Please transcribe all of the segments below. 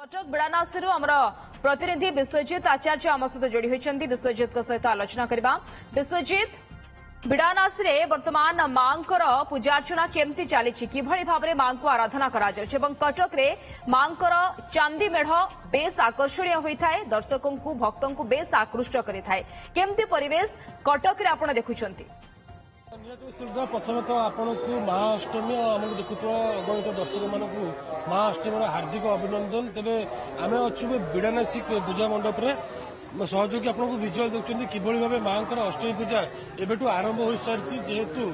कटक बिड़ानासी आमर प्रतिनिधि विश्वजित आचार्य आम सहित जोड़ी होती विश्वजित सहित आलोचना करवा। विश्वजित, बिड़ानासी वर्तमान मां पूजार्चना केमती चली किभली भाव में मां को आराधना करा कटक रे मां चांदी मेढ़ बेस आकर्षणीय होता है, दर्शकों को भक्तों को बेस आकृष्ट करें। केमती परिवेश कटक रे आपण देखुंत? प्रथम तो आपन को महाअष्टमी आम देखुवा अगणित दर्शक मानक महाअष्टमी हार्दिक अभिनंदन। तेरे आम अच्छु बिड़ानासी पूजा मंडप सहयोगी आपको विजुआल देखते किभली भाव मां अष्टमी पूजा एबेठू आरंभ हो सारी जेहेतु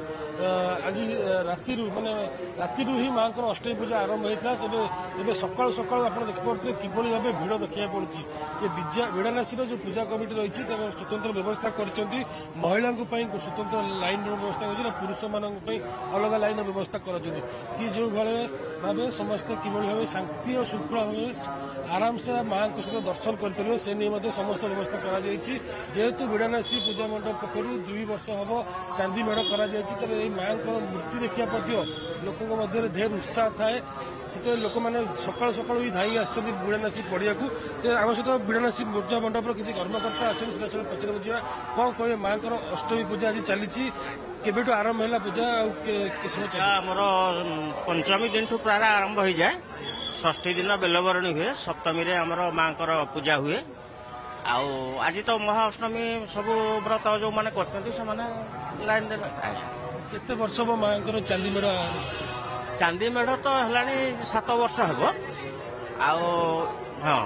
आज राति ही मां अष्टमी पूजा आरंभ होता। तेरे सकाल सकाल आप देखिए किभली भाव भिड़ देखा पड़ी। बिड़ानासी जो पूजा कमिटी रही स्वतंत्र व्यवस्था कर महिला स्वतंत्र लाइन व्यवस्था कर पुरुष मान अलग लाइन व्यवस्था कर जो भाव समस्त किभली भाव शांति और श्रृंखला भाव आराम से मां सहित दर्शन कर से नहीं समस्त व्यवस्था कर जेहेतु बिड़ानासी पूजा मंडप पक्ष 2 वर्ष हम चांदी मेढ़ कर मां मूर्ति देखा लोकों मध्य ढेर उत्साह थाए। से लोक मैंने सकाल सकाल भी धाई आस बिड़ानासी पड़िया आम सहित बिड़ानासी पूजा मंडप किसी कर्मकर्ता अच्छा से पचार बुझा कौन कहे मां अष्टमी पूजा आज चली केबेठू आरंभ है पूजा आमर पंचमी दिन ठू प्राय आरंभ हो जाए। षष्ठी दिन बेलबरणी हुए, सप्तमी रे आमर मां पूजा हुए। आज तो महाअष्टमी सब व्रत जो मैंने लाइन केते वर्ष हम मां चांदी मेढ़? चांदी मेढ़ तो है 7 वर्ष हम। हाँ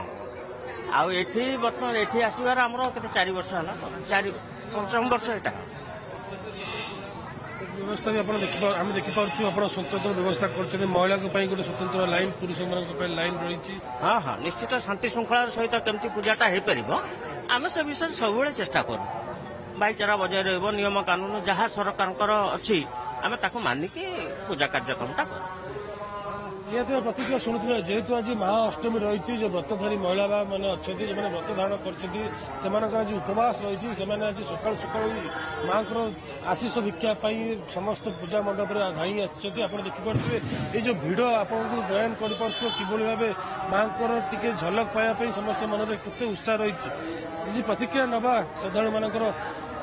आठी बर्तमान एठी आसबार आमर के 4 वर्ष है, 5म वर्ष एटा व्यवस्था भी आम देखिपुर आप स्वतंत्र व्यवस्था कर महिला गोटे स्वतंत्र लाइन पुरुष मान लाइन रही। हाँ हाँ निश्चित शांति श्रृंखला सहित केमती पूजाटा हो पार आम से विषय सब चेष्टा करूँ। भाईचारा बजाय रहा नियम कानून जहाँ सरकार अच्छी आम मानिकी पूजा कार्यक्रमटा कर प्रतिक्रिया शुणुते जेहेतु आज महाअष्टमी रही जो व्रतधारी महिला मैंने अच्छा जो मैंने व्रत धारण कर आज उपवास रही आज सकाल सकाल मां आशीष भिक्षा समस्त पूजा मंडप धाई आप देखिपे ये जो भिड़ आपको बयान कर किभली भाव मां टे झलक पाइबा समस्त मन में केते उत्साह रही प्रतिक्रिया नवा श्रद्धालु मान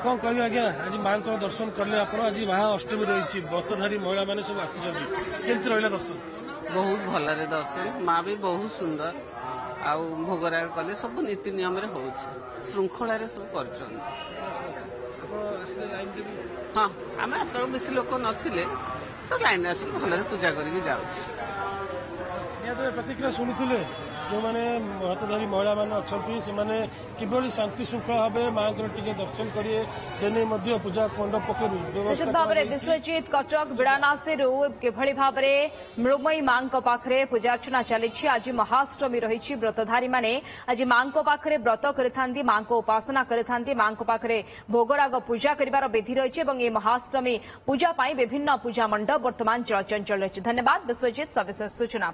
कौन कह आज्ञा आज मां दर्शन कले आप आज महाअष्टमी रही व्रतधारी महिला मैंने सब आमती रहा दर्शन? बहुत भलरे दर्शन माँ भी बहुत सुंदर आउ भोगराग कले सब नीति नियम हो श्रृंखला सब कर। हाँ आम आस बेसी लोक नथिले तो लाइन आस भलरे पूजा करके जाऊँ। प्रतिक्रिया शुणुले जो मैंने व्रतधारी महिला मान अच्छा किभली शांति श्रृंखला भाव मां टे दर्शन करेंगे से नहीं पूजा मंडप पक्ष भाव में विश्वजित कटक बिड़ानासी किभली भाव में मृगमयी मां पाखे पूजार्चना चली। आज महाअष्टमी रही व्रतधारी माने आज मां पाखे व्रत करें मां को उपासना करें मां पाखे भोगराग पूजा कर विधि रही महाअष्टमी पूजा विभिन्न पूजा मंडप वर्तमान चलचंचल रही। धन्यवाद विश्वजित सविशेष सूचना।